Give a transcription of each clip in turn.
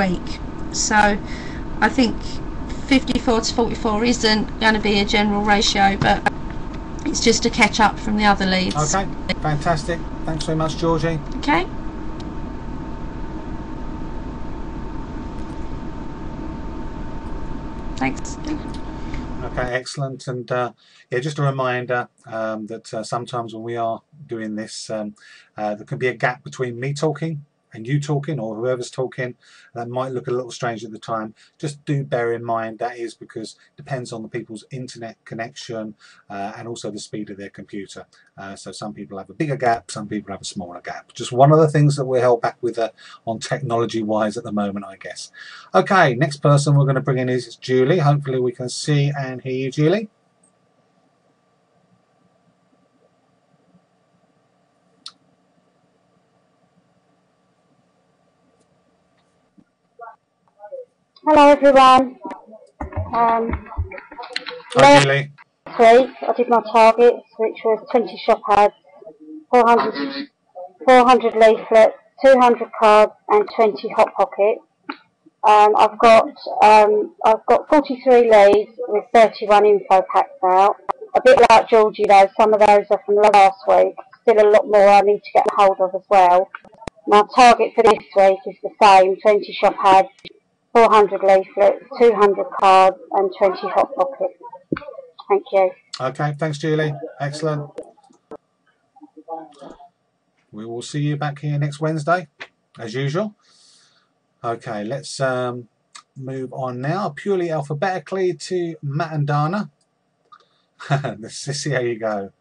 week. So I think 54 to 44 isn't going to be a general ratio, but it's just to catch up from the other leads. Okay, fantastic. Thanks very much, Georgie. Okay. Thanks. Okay, excellent. And yeah, just a reminder that sometimes when we are doing this, there can be a gap between me talking and you talking, or whoever's talking. That might look a little strange at the time. Just do bear in mind that is because it depends on the people's internet connection and also the speed of their computer. So some people have a bigger gap, some people have a smaller gap. Just one of the things that we're held back with on technology wise at the moment, I guess. Okay, next person we're going to bring in is Julie. Hopefully we can see and hear you, Julie. Hello everyone. Hi Julie. Last week I did my targets, which was 20 shop ads, 400 leaflets, 200 cards, and 20 hot pockets. I've got 43 leads with 31 info packs out. A bit like Georgie though, some of those are from last week. Still a lot more I need to get hold of as well. My target for this week is the same: 20 shop ads, 400 leaflets, 200 cards, and 20 hot pockets. Thank you. Okay, thanks Julie. Excellent. We will see you back here next Wednesday, as usual. Okay, let's move on now, purely alphabetically, to Matt and Dana. Let's see how you go.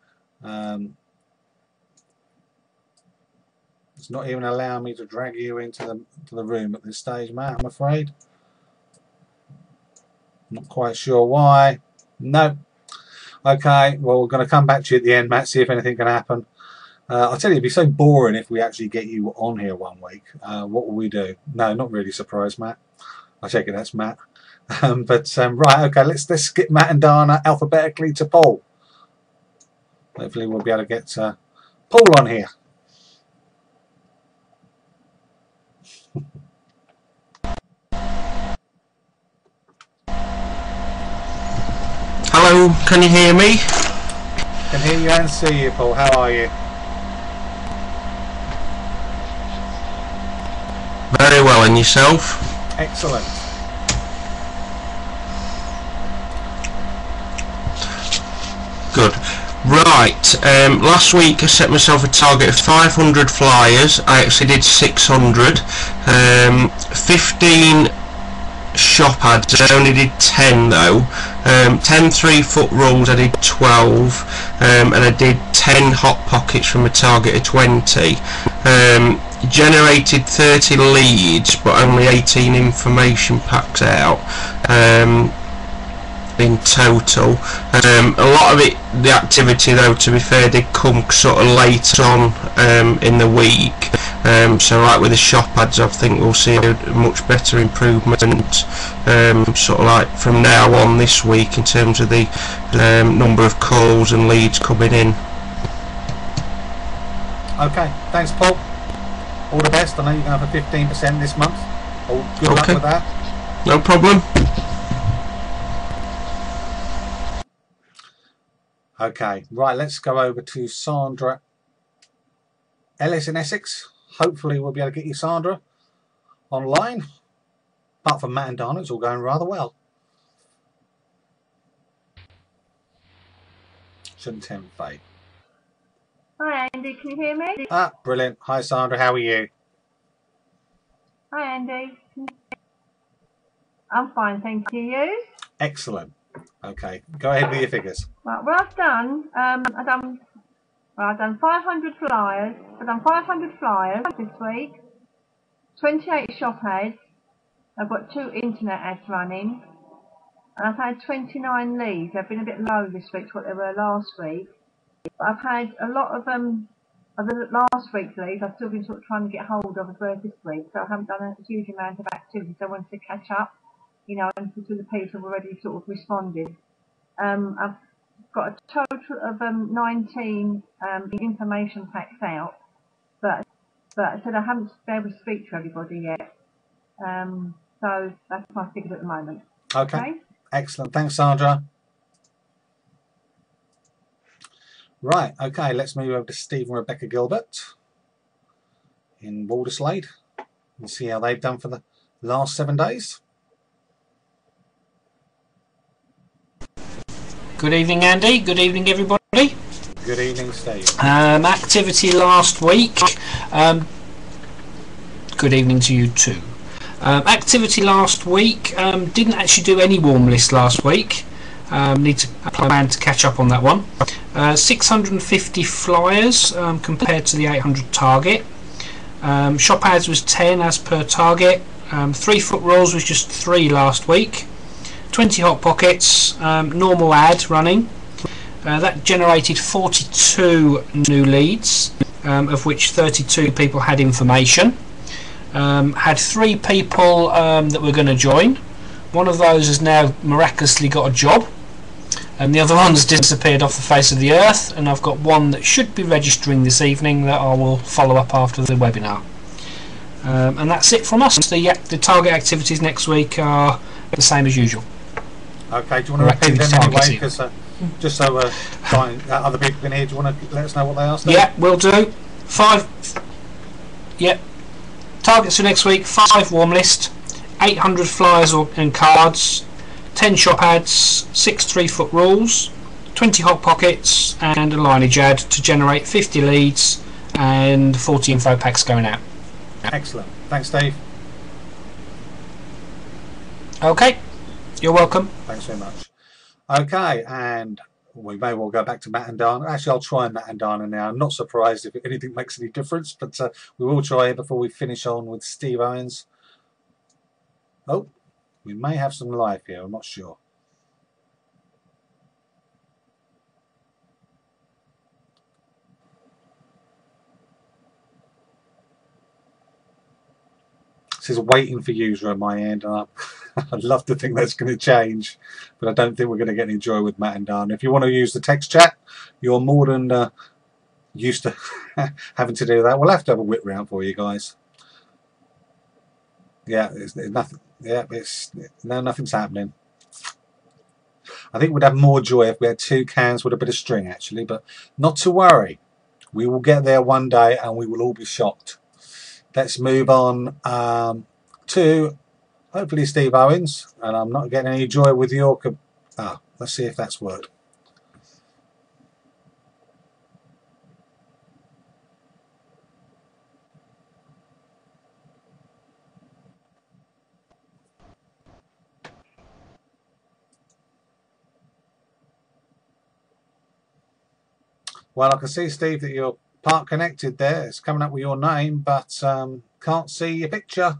It's not even allowing me to drag you into the room at this stage, Matt, I'm afraid. Not quite sure why. No. Okay, well, we're going to come back to you at the end, Matt, see if anything can happen. I'll tell you, it'd be so boring if we actually get you on here one week. What will we do? No, not really surprised, Matt. I take it that's Matt. Right, okay, let's skip Matt and Dana alphabetically to Paul. Hopefully we'll be able to get Paul on here. Hello, can you hear me? Can hear you and see you, Paul. How are you? Very well, and yourself? Excellent. Good. Right, last week I set myself a target of 500 flyers. I actually did 600. 15 shop ads, I only did 10 though. 10 3-foot rolls, I did 12, and I did 10 hot pockets from a target of 20. Generated 30 leads, but only 18 information packs out in total. A lot of it, the activity though, to be fair, did come sort of late on in the week. So like with the shop ads, I think we'll see a much better improvement sort of like from now on this week in terms of the number of calls and leads coming in. Okay, thanks Paul. All the best. I know you're going for 15% this month. Good luck with that. No problem. Okay, right, let's go over to Sandra Ellis in Essex. Hopefully we'll be able to get you, Sandra, online. Apart from Matt and Dana, it's all going rather well. Shouldn't tempt fate. Hi Andy, can you hear me? Ah, brilliant. Hi Sandra, how are you? Hi Andy. I'm fine, thank you. You? Excellent. Okay, go ahead with your figures. Right, what I've done, I've done 500 flyers. I've done 500 flyers this week. 28 shop ads. I've got 2 internet ads running, and I've had 29 leads. They've been a bit low this week to what they were last week. But I've had a lot of the last week's leads I've still been sort of trying to get hold of as well as this week. So I haven't done a huge amount of activity. So I wanted to catch up, you know, and to the people who've already sort of responded. I've got a total of 19 information packs out, but I said I haven't been able to speak to everybody yet. So that's my figures at the moment. Okay. Excellent. Thanks, Sandra. Right. Okay. Let's move over to Steve and Rebecca Gilbert in Walderslade and see how they've done for the last 7 days. Good evening, Andy. Good evening, everybody. Good evening, Steve. Activity last week. Good evening to you too. Activity last week. Didn't actually do any warm list last week. Need to plan to catch up on that one. 650 flyers compared to the 800 target. Shop ads was 10 as per target. 3 foot rolls was just 3 last week. 20 hot pockets, normal ad running. That generated 42 new leads, of which 32 people had information. Had 3 people that were going to join. One of those has now miraculously got a job, and the other one's disappeared off the face of the earth, and I've got one that should be registering this evening that I will follow up after the webinar. And that's it from us. The target activities next week are the same as usual. Okay, do you want to repeat them anyway? Because just so other people can hear, do you want to let us know what they are? Steve? Yeah, we'll do. 5. Yep. Targets for next week: 5 warm list, 800 flyers and cards, 10 shop ads, 6 3-foot rules, 20 hot pockets, and a lineage ad to generate 50 leads and 40 info packs going out. Excellent. Thanks, Steve. Okay. You're welcome. Thanks very much. Okay, and we may well go back to Matt and Dana. Actually, I'll try Matt and Dana now. I'm not surprised if anything makes any difference, but we will try it before we finish on with Steve Owens. Oh, we may have some live here. I'm not sure. This is waiting for user on my end, and I'd love to think that's going to change, but I don't think we're going to get any joy with Matt and Dan. If you want to use the text chat, you're more than used to having to do that. We'll have to have a whip round for you guys. Yeah, there's nothing. Yeah, nothing's happening. I think we'd have more joy if we had 2 cans with a bit of string, actually, but not to worry. We will get there one day, and we will all be shocked. Let's move on to hopefully Steve Owens, and I'm not getting any joy with your. Let's see if that's worked. Well, I can see, Steve, that you're part connected there. It's coming up with your name, but can't see your picture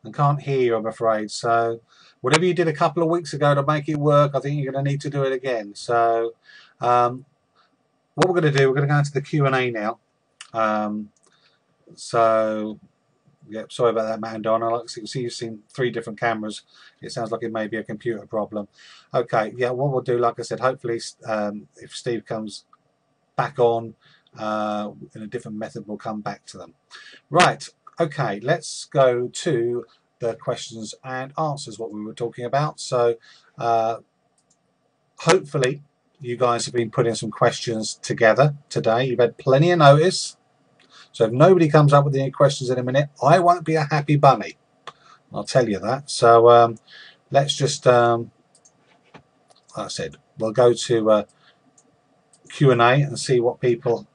and can't hear you, I'm afraid. So whatever you did a couple of weeks ago to make it work, I think you're going to need to do it again. So what we're going to do, we're going to go into the Q&A now. So yeah, sorry about that, Matt and Donna. Like you can see, you've seen 3 different cameras. It sounds like it may be a computer problem. Okay, yeah, what we'll do, like I said, hopefully if Steve comes back on in a different method, we'll come back to them. Right, okay, let's go to the questions and answers, what we were talking about. So hopefully you guys have been putting some questions together today. You've had plenty of notice, so if nobody comes up with any questions in a minute, I won't be a happy bunny, I'll tell you that. So let's just like I said, we'll go to Q&A and see what people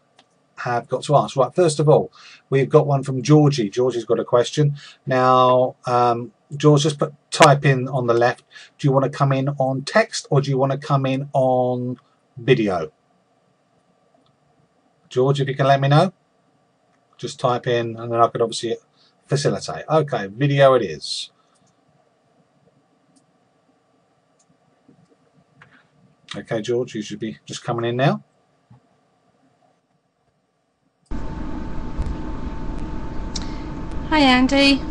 have got to ask. Right, first of all, we've got one from Georgie. Georgie's got a question. Now, George, just type in on the left, do you want to come in on text or do you want to come in on video? George, if you can let me know. Just type in and then I could obviously facilitate. Okay, video it is. Okay, George, you should be just coming in now. Hi, Andy.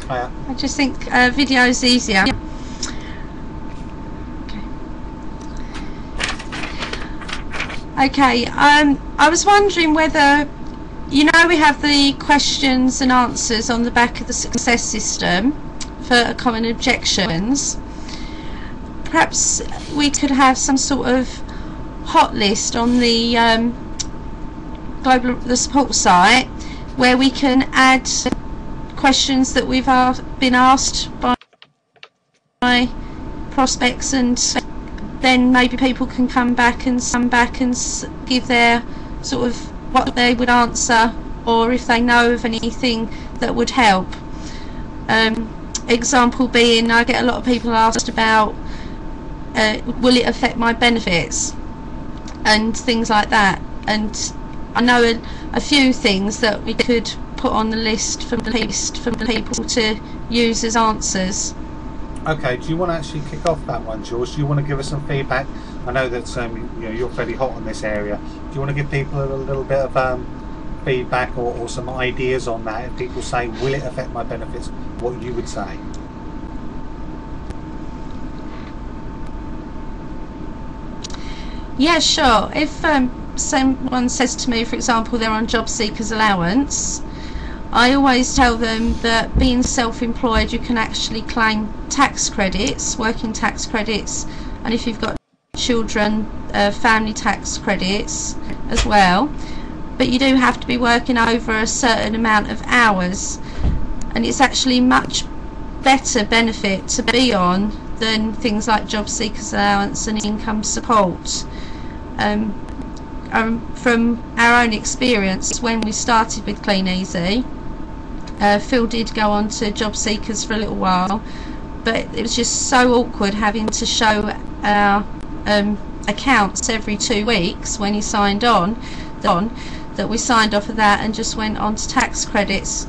Hiya. I just think video is easier. Okay. I was wondering whether you know, we have the questions and answers on the back of the success system for common objections. Perhaps we could have some sort of hot list on the the support site where we can add questions that we've been asked by prospects, and then maybe people can come back and give their sort of what they would answer, or if they know of anything that would help. Example being, I get a lot of people asked about will it affect my benefits and things like that, and I know a few things that we could put on the list for the people to use as answers. Okay, do you want to actually kick off that one, George? Do you want to give us some feedback? I know that you know, you're fairly hot on this area. Do you want to give people a little bit of feedback or some ideas on that? If people say, will it affect my benefits, what you would say? Yeah, sure. If someone says to me, for example, they're on job seekers allowance, I always tell them that being self-employed, you can actually claim tax credits, working tax credits, and if you've got children, family tax credits as well. But you do have to be working over a certain amount of hours, and it's actually much better benefit to be on than things like job seekers allowance and income support. From our own experience, when we started with Clean Easy, Phil did go on to job seekers for a little while, but it was just so awkward having to show our accounts every 2 weeks when he signed on, that we signed off of that and just went on to tax credits.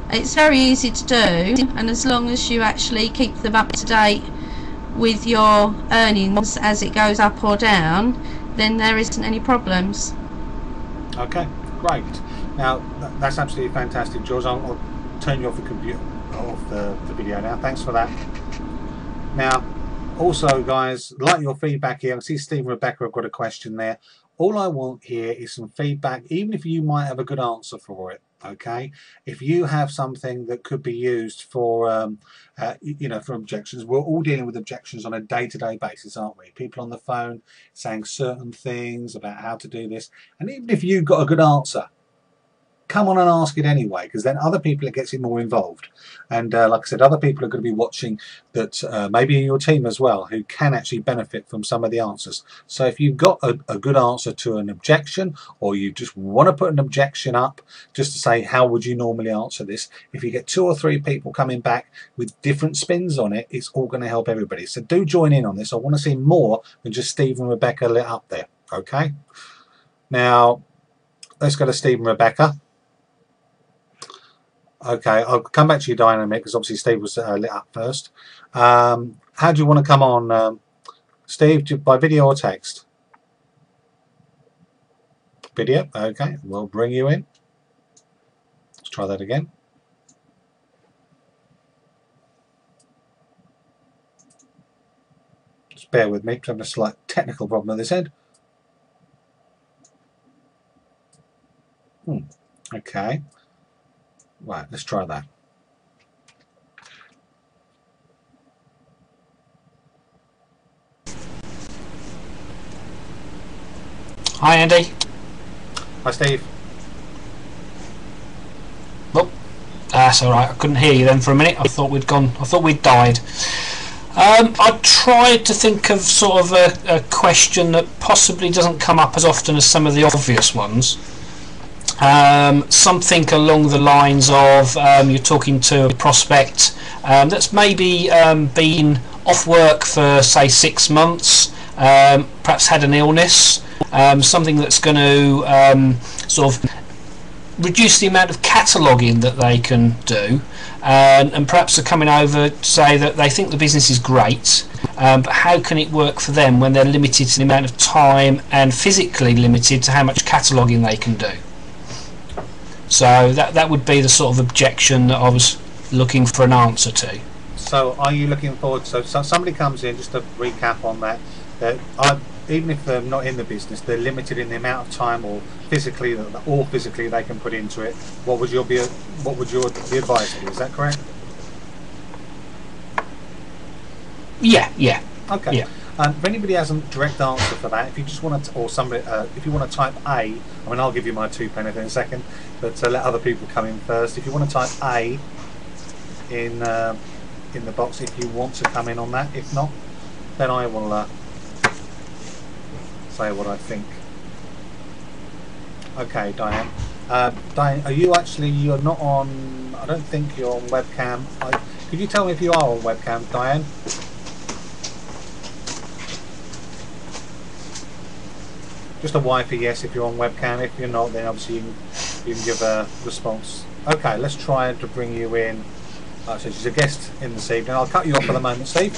It's very easy to do, and as long as you actually keep them up to date with your earnings as it goes up or down, then there isn't any problems. Okay, great. Now that's absolutely fantastic, George. I'll turn you off the computer, off the video now. Thanks for that. Now, also, guys, like your feedback here. I see Steve and Rebecca have got a question there. All I want here is some feedback, even if you might have a good answer for it. Okay, if you have something that could be used for you know, for objections. We're all dealing with objections on a day-to-day basis, aren't we? People on the phone saying certain things about how to do this, and even if you've got a good answer, come on and ask it anyway, because then other people, it gets you more involved. And like I said, other people are going to be watching that, maybe in your team as well, who can actually benefit from some of the answers. So if you've got a good answer to an objection, or you just want to put an objection up just to say how would you normally answer this, if you get 2 or 3 people coming back with different spins on it, it's all going to help everybody. So do join in on this. I want to see more than just Steve and Rebecca lit up there. Okay, now let's go to Steve and Rebecca. Okay, I'll come back to you, Dynamic, because obviously Steve was lit up first. How do you want to come on, Steve? By video or text? Video, okay, we'll bring you in. Let's try that again. Just bear with me, because I'm having a slight technical problem at this end. Okay. Right, let's try that. Hi, Andy. Hi, Steve. Oh, that's all right. I couldn't hear you then for a minute. I thought we'd gone. I thought we'd died. I tried to think of sort of a question that possibly doesn't come up as often as some of the obvious ones. Something along the lines of you're talking to a prospect that's maybe been off work for say 6 months, perhaps had an illness, something that's going to sort of reduce the amount of cataloguing that they can do, and perhaps are coming over to say that they think the business is great, but how can it work for them when they're limited to the amount of time and physically limited to how much cataloguing they can do. So that would be the sort of objection that I was looking for an answer to. So are you looking forward, so somebody comes in, just to recap on that, even if they're not in the business, they're limited in the amount of time or physically they can put into it. What would your advice be? Is that correct? Yeah. Okay. Yeah. If anybody has a direct answer for that, if you just want to, or somebody, if you want to type A, I mean, I'll give you my 2 pence in a second, but let other people come in first. If you want to type A in the box, if you want to come in on that. If not, then I will say what I think. Okay, Diane. Diane, are you actually? You're not on. I don't think you're on webcam. Could you tell me if you are on webcam, Diane? Just a Y for yes if you're on webcam. If you're not, then obviously you can give a response. Okay, let's try to bring you in. So she's a guest in this evening. I'll cut you off for the moment, Steve.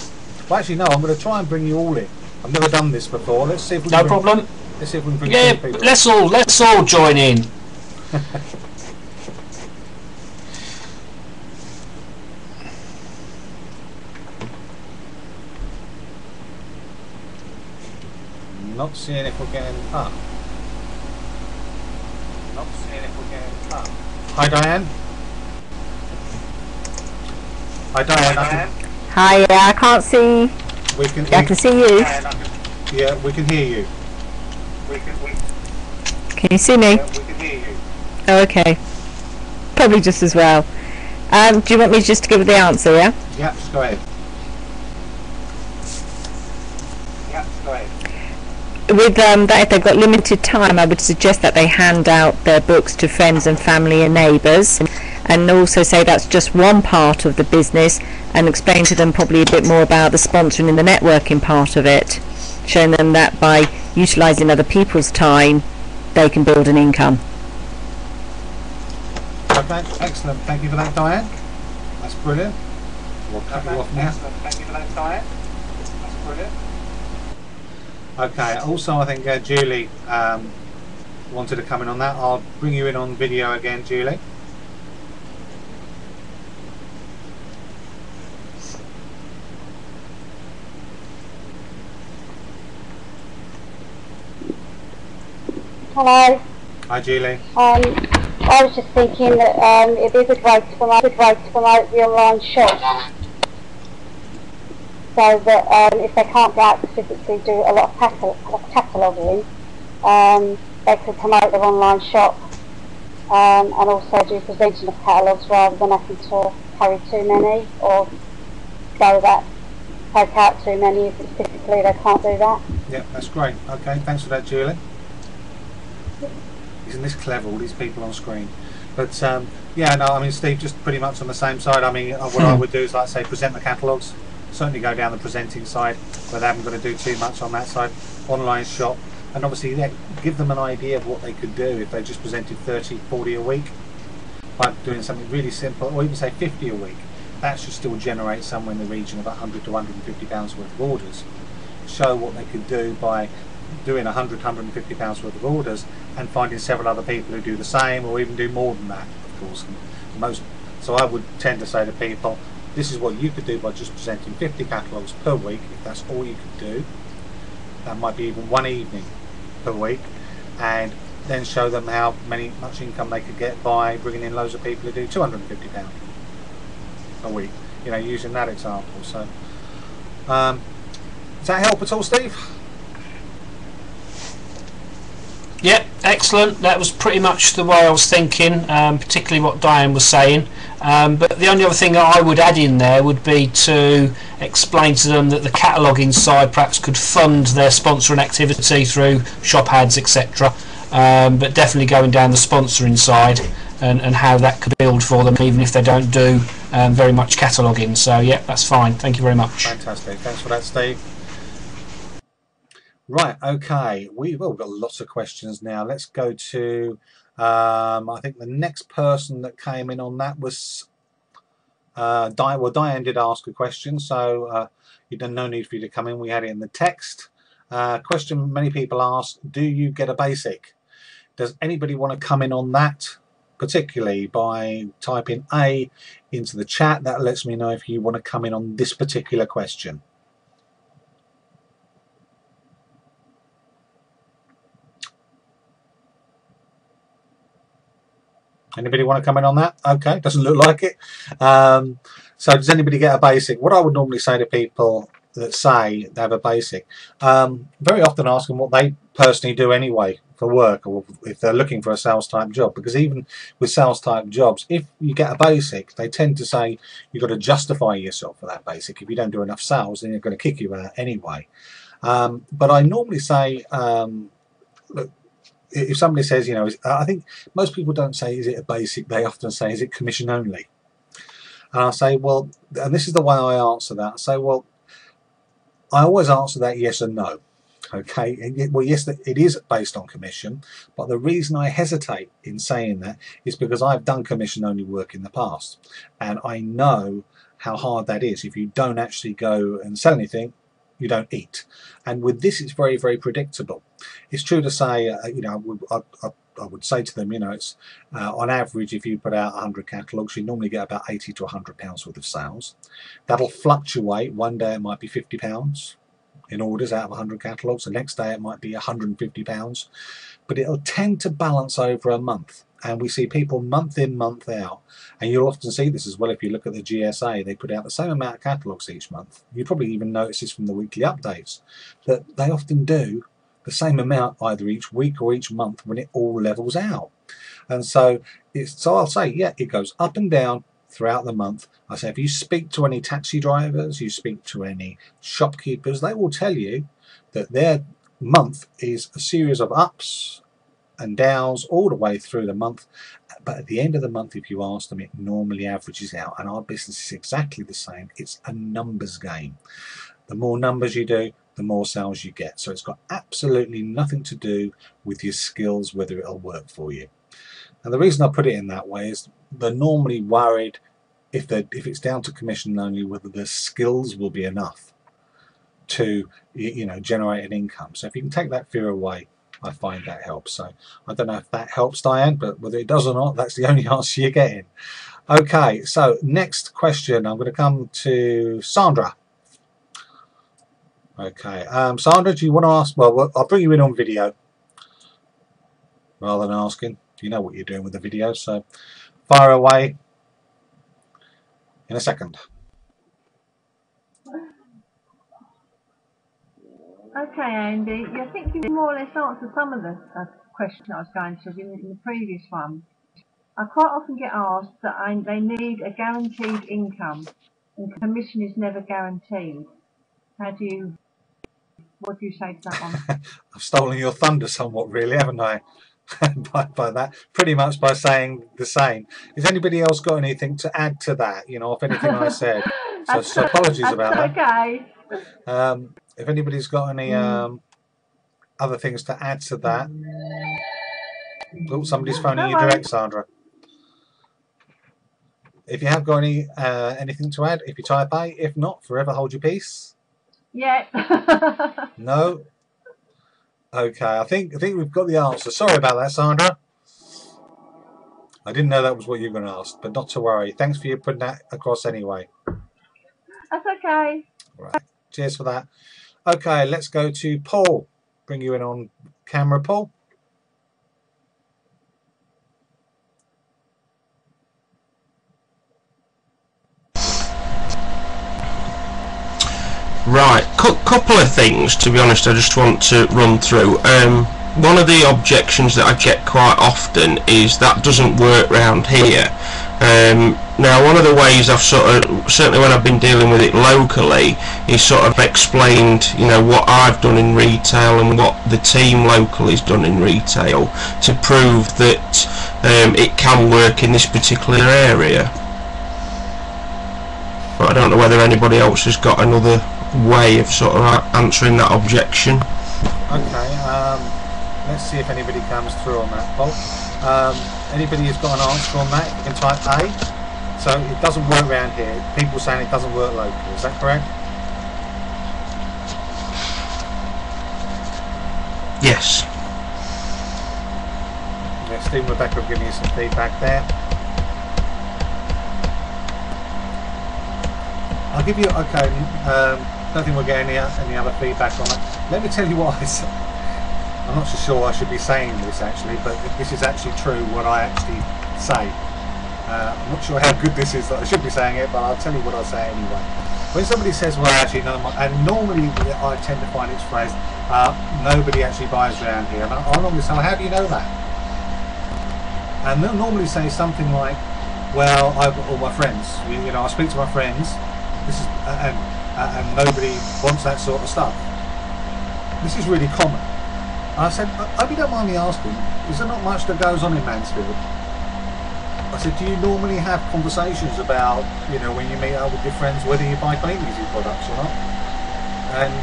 Well, actually, no, I'm going to try and bring you all in. I've never done this before. Let's see if we can. No problem. Let's see if we can bring people. Let's all join in. Not seeing if we're getting up. Not seeing if we're getting up. Hi, Diane. Hi, Diane. Hi, yeah, I can't see. I can see you. Yeah, we can hear you. Can you see me? Yeah, we can hear you. Oh, okay. Probably just as well. Do you want me just to give the answer, yeah? Yeah, just go ahead. With that, if they've got limited time, I would suggest that they hand out their books to friends and family and neighbours, and also say that's just one part of the business, and explain to them probably a bit more about the sponsoring and the networking part of it, showing them that by utilising other people's time they can build an income. Okay, excellent. Thank you for that, Diane. That's brilliant. We'll cut you off now. Thank you for that, Diane. That's brilliant. Okay, also I think Julie wanted to come in on that. I'll bring you in on video again, Julie. Hello. Hi, Julie. I was just thinking that it'd be a good way to promote the online shop. So that if they can't go out to physically do a lot of cataloguing, they could promote their online shop and also do presenting of catalogues rather than having to carry too many or take out too many if it's physically they can't do that. Yeah, that's great. Okay, thanks for that, Julie. Isn't this clever, all these people on screen? But yeah, no, I mean, Steve, just pretty much on the same side. I mean, what I would do is, like I say, present the catalogues. Certainly go down the presenting side, but they haven't got to do too much on that side. Online shop, and obviously give them an idea of what they could do if they just presented 30, 40 a week by doing something really simple, or even say 50 a week. That should still generate somewhere in the region of 100 to 150 pounds worth of orders. Show what they could do by doing 100, 150 pounds worth of orders and finding several other people who do the same, or even do more than that, of course. So I would tend to say to people, this is what you could do by just presenting 50 catalogues per week. If that's all you could do, that might be even one evening per week, and then show them how much income they could get by bringing in loads of people who do £250 a week, you know, using that example. So does that help at all, Steve? Yep, excellent. That was pretty much the way I was thinking, particularly what Diane was saying. But the only other thing I would add in there would be to explain to them that the cataloguing side perhaps could fund their sponsoring activity through shop ads, etc. But definitely going down the sponsoring side and how that could build for them, even if they don't do very much cataloguing. So yeah, that's fine. Thank you very much. Fantastic. Thanks for that, Steve. Right, okay, we've got lots of questions now. Let's go to, I think the next person that came in on that was Diane. Well, Diane did ask a question, so no need for you to come in. We had it in the text. Question many people ask, do you get a basic? Does anybody want to come in on that, particularly by typing A into the chat? That lets me know if you want to come in on this particular question. Anybody want to come in on that? Okay, doesn't look like it. So does anybody get a basic? What I would normally say to people that say they have a basic, very often ask them what they personally do anyway for work, or if they're looking for a sales type job, because even with sales type jobs, if you get a basic, they tend to say you've got to justify yourself for that basic. If you don't do enough sales, then they're going to kick you out anyway. But I normally say, look, if somebody says, you know, I think most people don't say is it a basic, they often say is it commission only. And I say, well, and this is the way I answer that. I say, well, I always answer that yes and no. Okay, well, yes, it is based on commission, but the reason I hesitate in saying that is because I've done commission only work in the past, and I know how hard that is. If you don't actually go and sell anything, you don't eat. And with this, it's very, very predictable. It's true to say, you know, I would say to them, you know, it's on average, if you put out 100 catalogues, you normally get about 80 to 100 pounds worth of sales. That'll fluctuate. One day it might be 50 pounds in orders out of 100 catalogues. The next day it might be 150 pounds, but it'll tend to balance over a month. And we see people month in, month out, and you'll often see this as well if you look at the GSA. They put out the same amount of catalogues each month. You probably even notice this from the weekly updates, that they often do the same amount either each week or each month when it all levels out. And so I'll say, yeah, it goes up and down throughout the month. I say, if you speak to any taxi drivers, you speak to any shopkeepers, they will tell you that their month is a series of ups and downs all the way through the month. But at the end of the month, if you ask them, it normally averages out. And our business is exactly the same. It's a numbers game. The more numbers you do, the more sales you get. So it's got absolutely nothing to do with your skills, whether it'll work for you. And the reason I put it in that way is they're normally worried if it's down to commission only, whether the skills will be enough to, you know, generate an income. So if you can take that fear away, I find that helps. So I don't know if that helps, Diane, but whether it does or not, that's the only answer you're getting. Okay, so next question, I'm going to come to Sandra. Okay, Sandra, do you want to ask? Well, I'll bring you in on video rather than asking. You know what you're doing with the video, so fire away in a second. Okay, Andy, I think you more or less answered some of the questions I was going to in the previous one. I quite often get asked that they need a guaranteed income, and commission is never guaranteed. What do you say to that one? I've stolen your thunder somewhat, really, haven't I? by that, pretty much by saying the same. Has anybody else got anything to add to that? You know, if anything I said. So apologies about that. Okay. If anybody's got any other things to add to that. Oh, somebody's phoning you direct, Sandra. If you have got anything to add, if you type A. If not, forever hold your peace. Yeah. No. Okay, I think we've got the answer. Sorry about that, Sandra. I didn't know that was what you were going to ask, but not to worry. Thanks for you putting that across anyway. That's okay. Right. Cheers for that. Okay, let's go to Paul. Bring you in on camera, Paul. Right, couple of things, to be honest, I just want to run through. One of the objections that I get quite often is that doesn't work round here. Now, one of the ways I've certainly when I've been dealing with it locally, is sort of explained, you know, what I've done in retail and what the team locally has done in retail to prove that it can work in this particular area. But I don't know whether anybody else has got another way of sort of answering that objection. Okay, let's see if anybody comes through on that, Paul. Anybody who's got an answer on that, you can type A. So it doesn't work around here. People saying it doesn't work locally. Is that correct? Yes. Yeah, Steve and Rebecca have given you some feedback there. I'll give you, okay, don't think we'll get any other feedback on it. Let me tell you what I said. I'm not so sure I should be saying this actually, but this is actually true what I actually say. I'm not sure how good this is that I should be saying it, but I'll tell you what I say anyway. When somebody says, well actually no, and normally I tend to find it's phrased, nobody actually buys around here, and I'll normally say, well, how do you know that? And they'll normally say something like, well, I've got all my friends, you know, I speak to my friends, this is, and nobody wants that sort of stuff. This is really common. And I said, I hope you don't mind me asking, is there not much that goes on in Mansfield? I said, do you normally have conversations about, you know, when you meet up with your friends, whether you buy Clean Easy products or not? And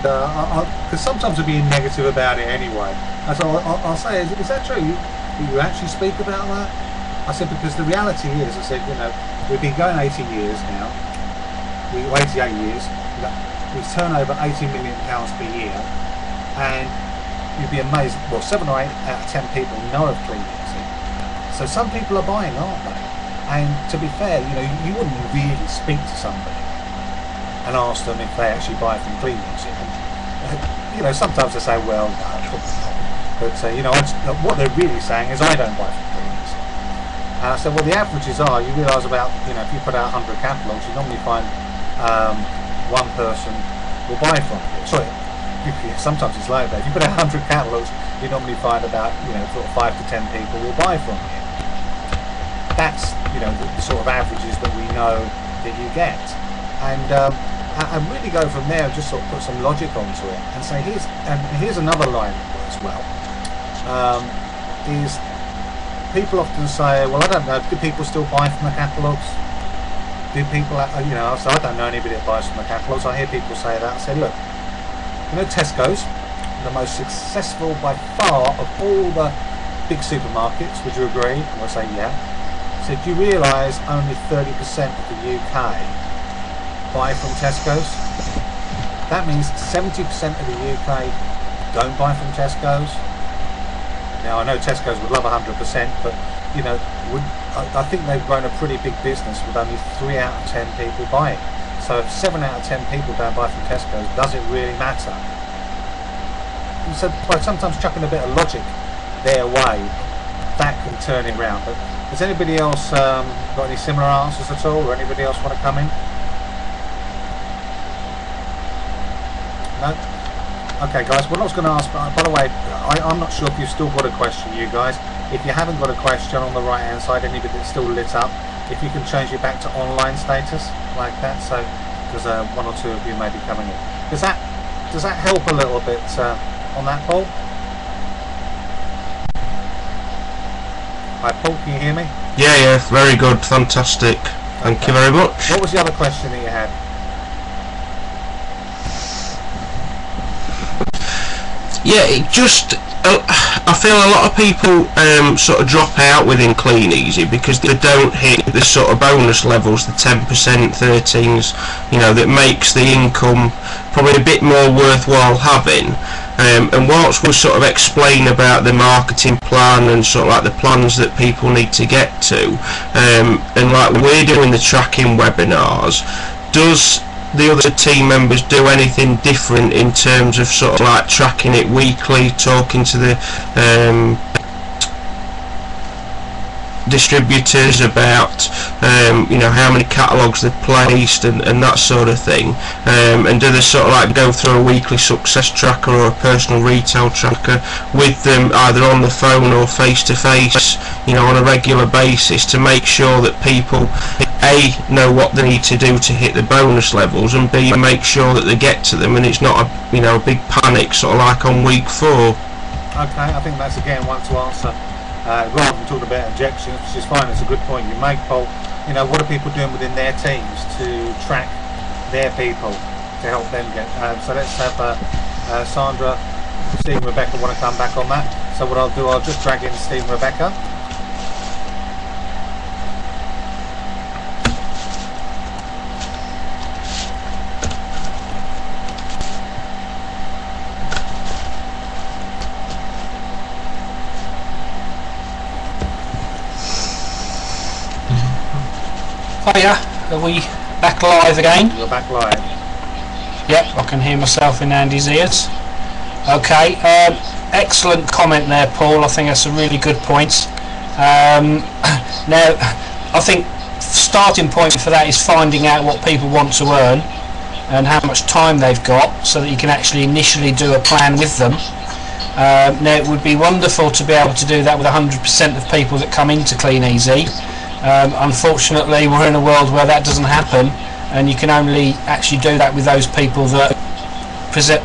because sometimes I'm being negative about it anyway. And so I'll say, is that true? Do you actually speak about that? I said, because the reality is, I said, you know, we've been going 80 years now, 88 years, we turn over £80 million per year, and you'd be amazed, well, 7 or 8 out of 10 people know of Clean Easy. So some people are buying, aren't they? And to be fair, you know, you wouldn't really speak to somebody and ask them if they actually buy from Clean Easy. And, you know, sometimes they say, well, no, probably not. But, you know, what they're really saying is, I don't buy from Clean Easy. And I said, well, the averages are, you realise about, you know, if you put out 100 catalogues, you normally find one person will buy from you. Sorry, sometimes it's like that. If you put out 100 catalogues, you normally find about, you know, sort of 5 to 10 people will buy from you. That's, you know, the sort of averages that we know that you get, and really go from there and just sort of put some logic onto it and say, here's another line as well. Is people often say, well, I don't know, do people still buy from the catalogues? Do people, you know, so I don't know anybody that buys from the catalogues. I hear people say that. I say, look, you know, Tesco's, the most successful by far of all the big supermarkets, would you agree? And I say, yeah. So do you realise only 30% of the UK buy from Tesco's? That means 70% of the UK don't buy from Tesco's. Now I know Tesco's would love 100%, but you know, I think they've grown a pretty big business with only 3 out of 10 people buying. So if 7 out of 10 people don't buy from Tesco's, does it really matter? So by sometimes chucking a bit of logic their way, that can turn it around. But has anybody else got any similar answers at all, or anybody else want to come in? No? Okay guys, what I was going to ask, by the way, I'm not sure if you've still got a question, you guys. If you haven't got a question on the right hand side, anybody that's still lit up, if you can change it back to online status, like that, so because 1 or 2 of you may be coming in. Does that help a little bit on that, Paul? Hi Paul, can you hear me? Yeah, very good, fantastic. Thank you very much. What was the other question that you had? Yeah, it just, I feel a lot of people sort of drop out within Clean Easy because they don't hit the sort of bonus levels, the 10%, 13s, you know, that makes the income probably a bit more worthwhile having. And whilst we sort of explain about the marketing plan and sort of like the plans that people need to get to, and like we're doing the tracking webinars, does the other team members do anything different in terms of sort of like tracking it weekly, talking to the distributors about you know, how many catalogues they've placed and that sort of thing, and do they sort of like go through a weekly success tracker or a personal retail tracker with them, either on the phone or face to face, you know, on a regular basis, to make sure that people A, know what they need to do to hit the bonus levels, and B, make sure that they get to them and it's not a, you know, a big panic sort of like on week 4. Okay, I think that's again one to answer. Rather than talking about objections, which is fine, it's a good point you make, Paul. You know, what are people doing within their teams to track their people to help them get? So let's have Sandra, Steve and Rebecca want to come back on that. So what I'll do, I'll just drag in Steve and Rebecca. Hiya, are we back live again? You're back live. Yep, I can hear myself in Andy's ears. Okay, excellent comment there, Paul. I think that's a really good point. Now, I think starting point for that is finding out what people want to earn and how much time they've got, so that you can actually initially do a plan with them. Now, it would be wonderful to be able to do that with 100% of people that come into Clean Easy. Unfortunately, we're in a world where that doesn't happen, and you can only actually do that with those people that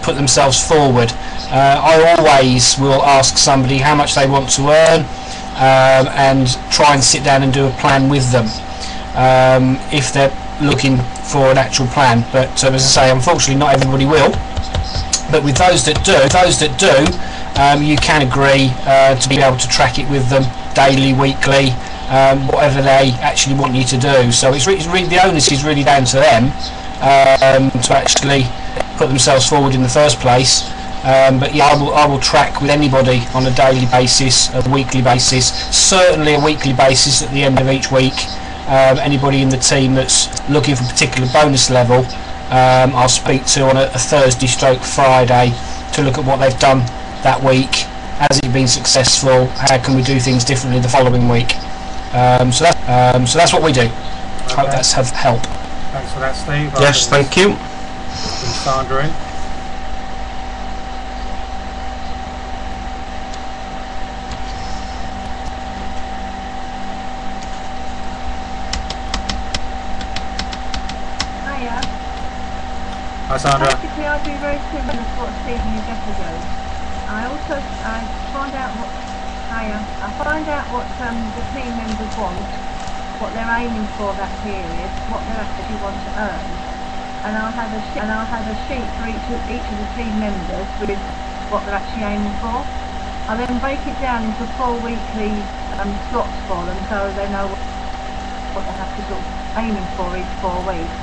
put themselves forward. I always will ask somebody how much they want to earn, and try and sit down and do a plan with them, if they're looking for an actual plan. But as I say, unfortunately not everybody will. But with those that do, you can agree to be able to track it with them daily, weekly, whatever they actually want you to do. So it's really, the onus is really down to them to actually put themselves forward in the first place. But yeah, I will track with anybody on a daily basis, a weekly basis, certainly a weekly basis at the end of each week. Anybody in the team that's looking for a particular bonus level, I'll speak to on a Thursday/Friday to look at what they've done that week. Has it been successful? How can we do things differently the following week? So that's what we do. Okay. Hope that's of help. Thanks for that, Steve. Yes, thank you. Sandra in. Hi, Sandra. Basically, I do very similar to what Steve and Rebecca do. I find out what the team members want, what they're aiming for that period, what they actually want to earn, and I'll have a sheet for each of the team members with what they're actually aiming for. I then break it down into 4 weekly slots for them, so they know what they have to sort of aiming for each 4 weeks.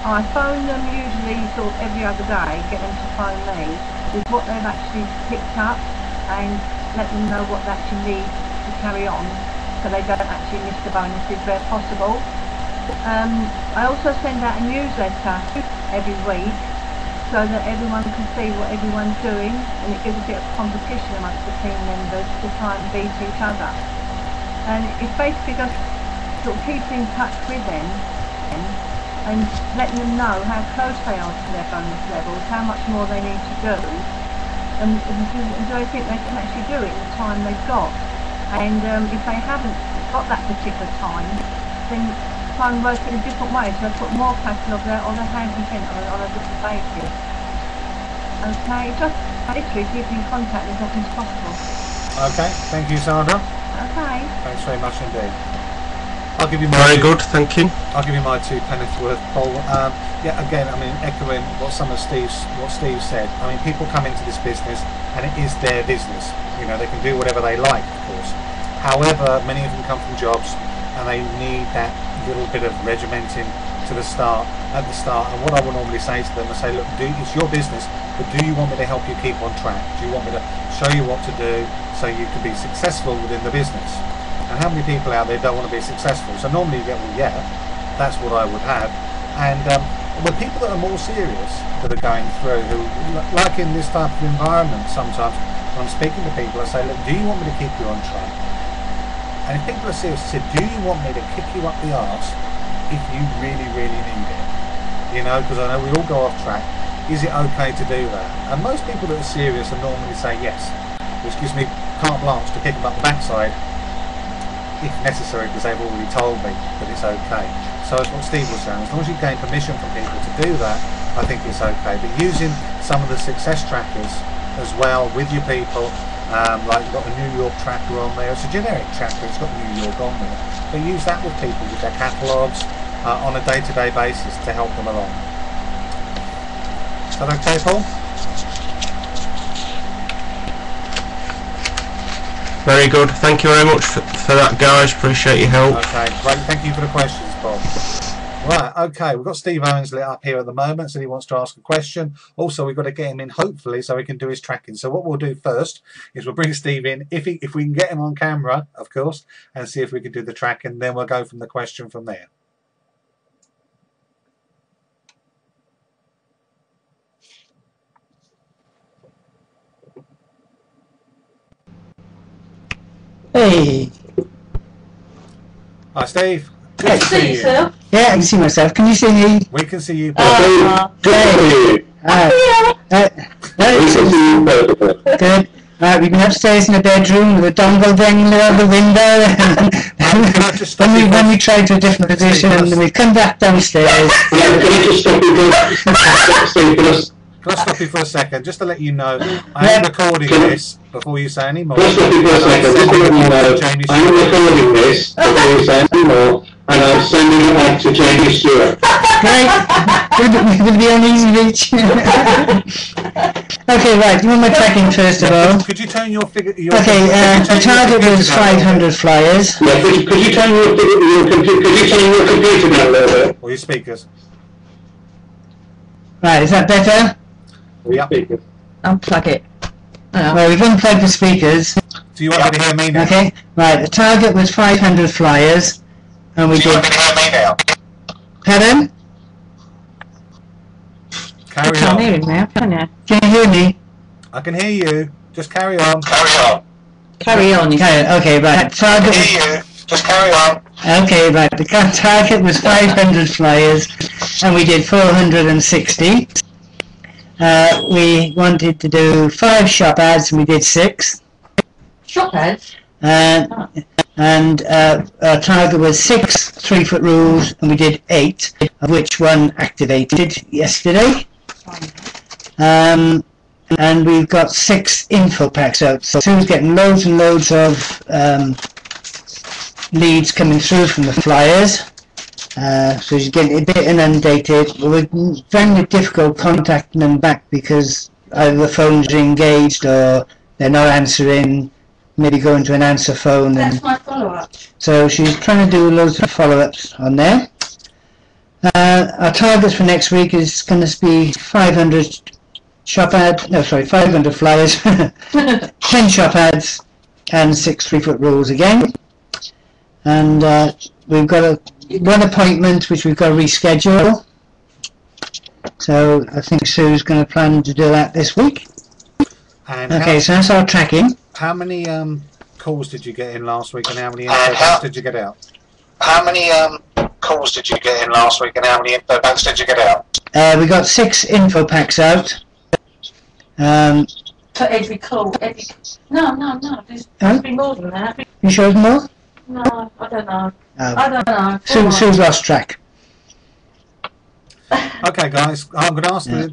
I phone them usually sort of every other day, get them to phone me with what they've actually picked up and let them know what they actually need to carry on, so they don't actually miss the bonuses where possible. I also send out a newsletter every week so that everyone can see what everyone's doing, and it gives a bit of competition amongst the team members to try and beat each other. And it's basically just sort of keeping in touch with them and letting them know how close they are to their bonus levels, how much more they need to do, and do they think they can actually do it in the time they've got. And if they haven't got that particular time, then try and work in a different way, so they put more capital of their hand content on a different basis. Okay, just literally keep in contact as often as possible. Okay, thank you, Sandra. Okay. Thanks very much indeed. I'll give you Very good, thank you. I'll give you my 2 pennies worth, Paul. Yeah, again, I mean, echoing what Steve said. I mean, people come into this business and it is their business. You know, they can do whatever they like, of course. However, many of them come from jobs and they need that little bit of regimenting at the start. And what I would normally say to them is say, look, it's your business, but do you want me to help you keep on track? Do you want me to show you what to do so you can be successful within the business? And how many people out there don't want to be successful? So normally you get, well, yeah, that's what I would have. And the people that are more serious that are going through, who, like in this type of environment, sometimes when I'm speaking to people, I say, look, do you want me to keep you on track? And if people are serious, I say, do you want me to kick you up the arse if you really, really need it? You know, because I know we all go off track. Is it okay to do that? And most people that are serious will normally say yes, which gives me carte blanche to kick them up the backside if necessary, because they've already told me that it's okay. So as what Steve was saying, as long as you gain permission from people to do that, I think it's okay. But using some of the success trackers as well with your people, like you've got the New York tracker on there, it's a generic tracker, it's got New York on there, but use that with people with their catalogues on a day-to-day basis to help them along. Is that okay, Paul? Very good, thank you very much for that, guys, appreciate your help. Okay, great, thank you for the questions, Bob. Right, okay, we've got Steve Owens lit up here at the moment, so he wants to ask a question. Also, we've got to get him in, hopefully, so he can do his tracking. So what we'll do first is we'll bring Steve in, if we can get him on camera, of course, and see if we can do the tracking, then we'll go from the question from there. Hey. Hi, Steve. Good Hey. to see you. Yeah, I can see myself. Can you see me? We can see you. Great. Good. Right, we've been upstairs in the bedroom with a dongle dangling out the window. Can I just stop you when we for- tried to a different position, and then we've come back downstairs. Can I stop you for a second, just to let you know, I am recording this before you say any more. Just stop you for a second, just to let you know, I am recording this before you say any more, and I'm sending it back to Jamie Stewart. Great. We'll be on easy reach. Okay, right. You want my tracking first of all? Could you turn your figure? Okay, the target was 500 flyers. Yeah, could you turn your computer down a little bit? Or your speakers? Right, is that better? Yep. Unplug it. Well, we've unplugged the speakers. Do you want me to hear me now? Okay, right. The target was 500 flyers, and we Do you did. want me to hear me now? Pardon? Carry Can't on. hear him now, can you? Can you hear me? I can hear you. Just carry on. Carry on. Okay, right. Target. you. Just carry on. Okay, right. The target was 500 flyers, and we did 460. We wanted to do 5 shop ads, and we did 6. Shop ads? And our target was 6 3-foot rules, and we did 8, of which 1 activated yesterday. And we've got 6 info packs out. So Sue's getting loads and loads of leads coming through from the flyers. So she's getting a bit inundated. We're finding it difficult contacting them back because either the phones are engaged or they're not answering, maybe going to an answer phone. That's my follow-up. So she's trying to do loads of follow-ups on there. Our targets for next week is going to be 500 500 flyers, 10 shop ads, and 6 3-foot rules again. And we've got one appointment which we've got to reschedule. So I think Sue's going to plan to do that this week. And Okay, so that's our tracking. how many calls did you get in last week, and how many info packs did you get out? How many calls did you get in last week, and how many info packs did you get out? We got 6 info packs out. For every call. No. There's be more than that. You sure there's more? No, I don't know. I don't know. Sue's lost track. Okay, guys, I'm going to ask the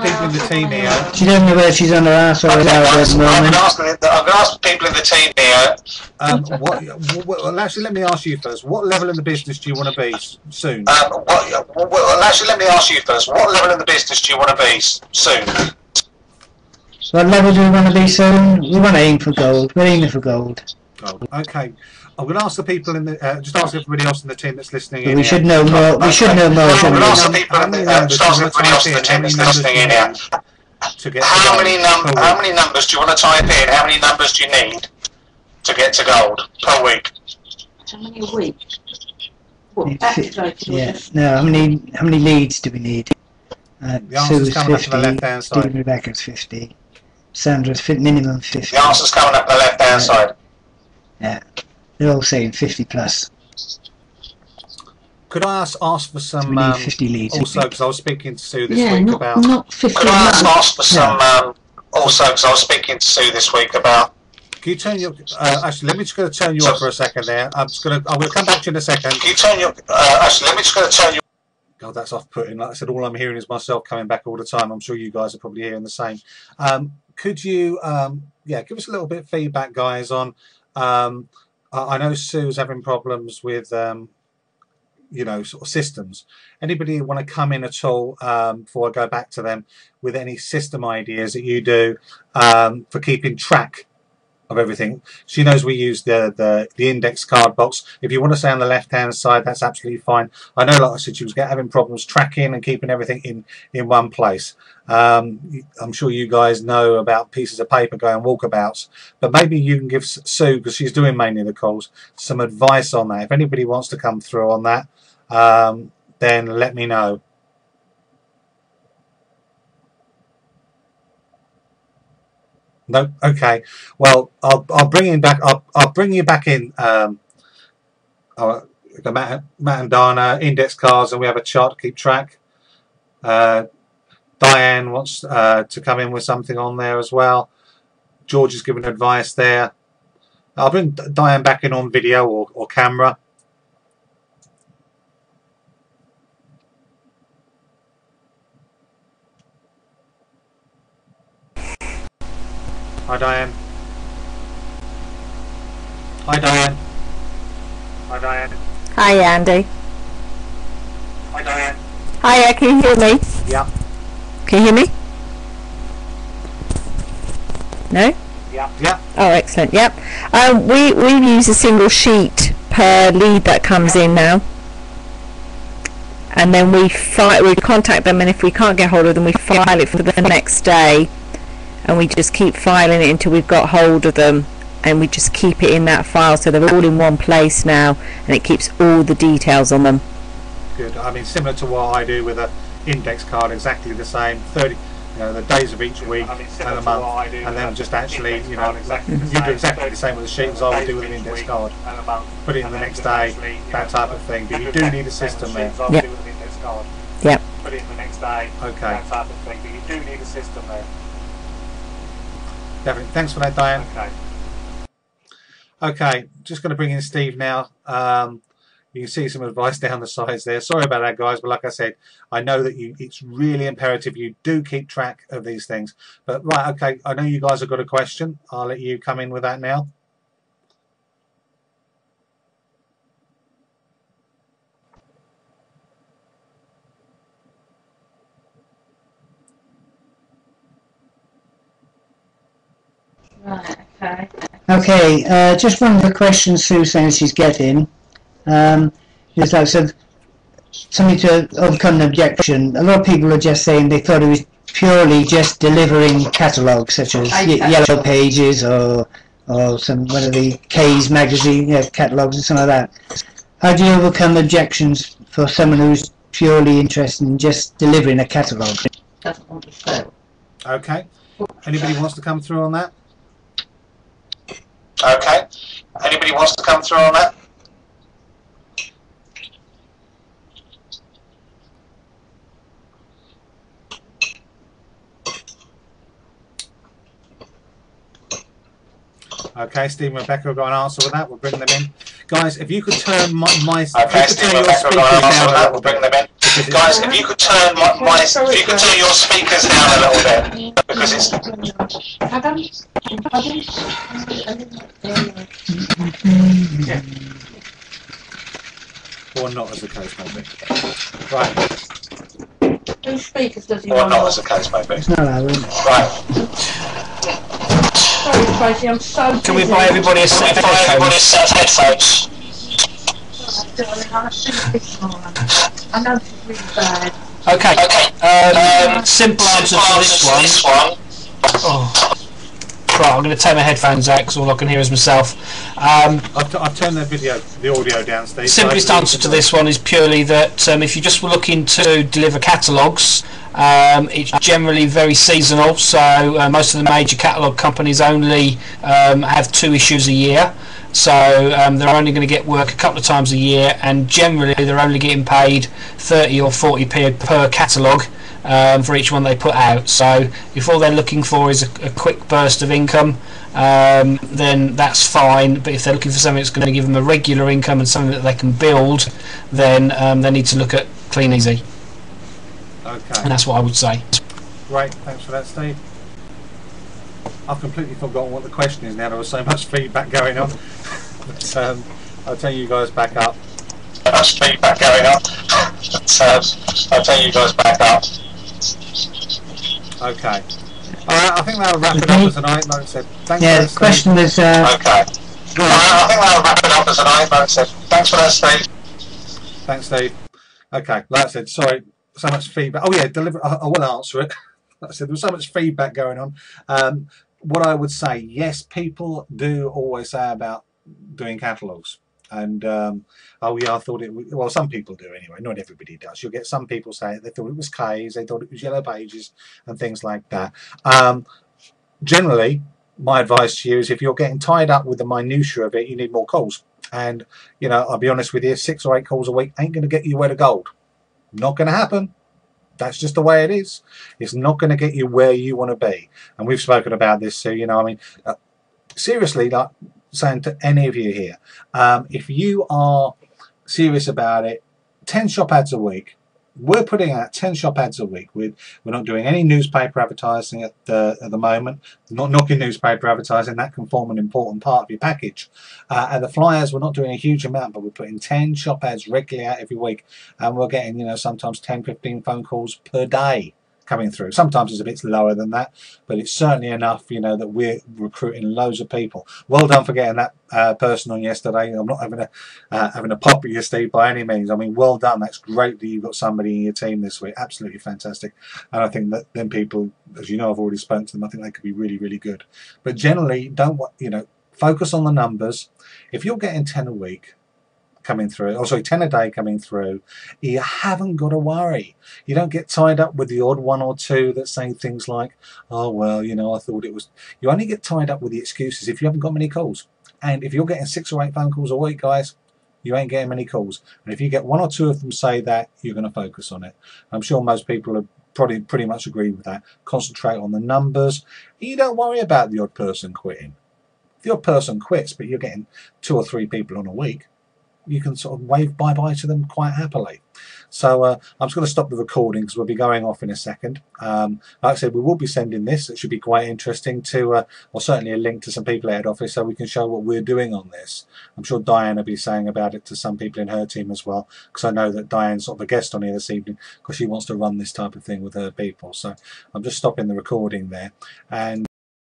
people in the team here. She doesn't know whether she's on her ass or Okay, out at guys, the I'm moment. going to ask the people in the team here. Well, actually, let me ask you first. What level in the business do you want to be soon? Actually, let me ask you first. What level in the business do you want to be soon? What level do we want to be soon? We want to aim for gold. We're aiming for gold. Gold. Okay. I'm going to ask the people in the just ask everybody else in the team that's listening But in. we here. should know more. We should know more. I'm Shouldn't going to ask the we? people in the just ask everybody else in the team that's listening in here. To get How to many numbers do you want to type in? How many numbers do you need to get to gold per week? How many a week? What, Need activated? Yeah. No. How many leads do we need? The answer's Sue's coming up to the 50. left-hand side. Steve Rebecca's 50. Sandra's minimum 50. The answer's coming up the left-hand side. Yeah. They're all saying 50 plus. Could I ask for some We need 50 leads. also, because I was speaking to Sue this Yeah, week not, about. not 50 Could I months. ask for some also, because I was speaking to Sue this week about. Can you turn your? Actually, let me just go turn you off for a second there. I'm going to come back to you in a second. Can you turn your? Actually, let me just go turn your. God, that's off-putting. Like I said, all I'm hearing is myself coming back all the time. I'm sure you guys are probably hearing the same. Could you, give us a little bit of feedback, guys, on. I know Sue's having problems with, sort of systems. Anybody want to come in at all before I go back to them with any system ideas that you do for keeping track of everything? She knows we use the index card box. If you want to say on the left hand side, that's absolutely fine. I know, like I said, she was having problems tracking and keeping everything in one place. I'm sure you guys know about pieces of paper going walkabouts, but maybe you can give Sue, because she's doing mainly the calls, some advice on that. If anybody wants to come through on that, then let me know. No. Okay. Well, I'll bring you back. I'll bring you back in. Matt and Dana index cards, and we have a chart to keep track. Diane wants to come in with something on there as well. George has given advice there. I'll bring Diane back in on video or camera. Hi Diane. Hi Diane. Hi Diane. Hi, Andy. Hi Diane. Hiya, can you hear me? Yeah. Can you hear me? No? Yeah. Yeah. Oh, excellent. Yep. We use a single sheet per lead that comes in now, and then we contact them, and if we can't get hold of them, we file it for the next day, and we just keep filing it until we've got hold of them, and we just keep it in that file, so they're all in one place now, and it keeps all the details on them. Good. I mean, similar to what I do with an index card, exactly the same. 30. The days of each week and a month, and then just actually, you do exactly the same with a sheet as I would do with an index card. Put it in the next day, that type of thing. But you do need a system there. Yep. Yep. Put it in the next day, okay. That type of thing. But you do need a system there. Definitely. Thanks for that, Diane. Okay, just going to bring in Steve now. You can see some advice down the sides there. Sorry about that, guys, but like I said, I know that it's really imperative you do keep track of these things. But right, okay, I know you guys have got a question. I'll let you come in with that now. Right, okay. Okay, just one of the questions Sue saying she's getting is like said something to overcome an objection. A lot of people are just saying they thought it was purely just delivering catalogues such as Yellow Pages or some one of the K's magazine catalogues and something like that. How do you overcome objections for someone who's purely interested in just delivering a catalogue? Doesn't want to sell. Okay. Anybody wants to come through on that? Okay. Anybody wants to come through on that? Okay, Steve and Rebecca have got an answer with that. We'll bring them in. Guys, if you could turn my okay, Steve and Rebecca have got an answer with that. We'll bring them in. Guys, if you could turn your speakers down a little bit, because it's or not, as the case may be. Right. Whose speakers does he or want? not, as the case may be. It's not that one. Right. Sorry, Tracy, I'm so busy. Can we buy everybody a set of headphones? I know this is really bad. Okay, simple answer to this one. Oh. Right, I'm going to take my headphones out because all I can hear is myself. I've turned the audio down, Steve. Simplest answer to this one is purely that if you just were looking to deliver catalogues, it's generally very seasonal, so most of the major catalogue companies only have 2 issues a year, so they're only going to get work a couple of times a year, and generally they're only getting paid 30 or 40p per catalogue for each one they put out. So if all they're looking for is a quick burst of income, then that's fine, but if they're looking for something that's going to give them a regular income and something that they can build, then they need to look at Clean Easy. Okay. And that's what I would say. Great, thanks for that, Steve. I've completely forgotten what the question is now. There was so much feedback going on. But, I'll turn you guys back up. So much feedback going on. I'll turn you guys back up. Okay. Alright, I think that'll wrap it up for tonight. Like I said, thanks for that, The question was... Okay. Alright, I think that'll wrap it up for tonight. Like I said, thanks for that, Steve. Thanks, Steve. Okay, like I said, sorry, so much feedback. Oh yeah, I will answer it. Like I said, there was so much feedback going on. What I would say, yes, people do always say about doing catalogues. And, oh yeah, I thought it was, well, some people do anyway, not everybody does. You'll get some people say they thought it was K's, they thought it was Yellow Pages and things like that. Generally, my advice to you is if you're getting tied up with the minutiae of it, you need more calls. And, you know, I'll be honest with you, 6 or 8 calls a week ain't going to get you where to gold. Not going to happen. That's just the way it is. It's not going to get you where you want to be. And we've spoken about this, so, you know, I mean, seriously, like saying to any of you here, if you are serious about it, 10 shop ads a week. We're putting out 10 shop ads a week. We're not doing any newspaper advertising at the moment. Not knocking newspaper advertising, that can form an important part of your package. And the flyers, we're not doing a huge amount, but we're putting 10 shop ads regularly out every week, and we're getting, you know, sometimes 10, 15 phone calls per day coming through. Sometimes it's a bit lower than that, but it's certainly enough, you know, that we're recruiting loads of people. Well done for getting that person on yesterday. I'm not having a pop at you, Steve, by any means. I mean, well done. That's great that you've got somebody in your team this week. Absolutely fantastic. And I think that then people, as you know, I've already spoken to them, I think they could be really, really good. But generally, don't, you know, focus on the numbers. If you're getting 10 a week coming through, or sorry, 10 a day coming through, you haven't got to worry. You don't get tied up with the odd one or two that say things like, oh well, you know, I thought it was. You only get tied up with the excuses if you haven't got many calls. And if you're getting 6 or 8 phone calls a week, guys, you ain't getting many calls. And if you get 1 or 2 of them say that, you're going to focus on it. I'm sure most people are probably pretty much agree with that. Concentrate on the numbers. You don't worry about the odd person quitting. If the odd person quits, but you're getting 2 or 3 people on a week, you can sort of wave bye-bye to them quite happily. So I'm just going to stop the recording because we'll be going off in a second. Like I said, we will be sending this. It should be quite interesting to, or certainly a link to some people at head office so we can show what we're doing on this. I'm sure Diane will be saying about it to some people in her team as well, because I know that Diane's sort of a guest on here this evening because she wants to run this type of thing with her people. So I'm just stopping the recording there. And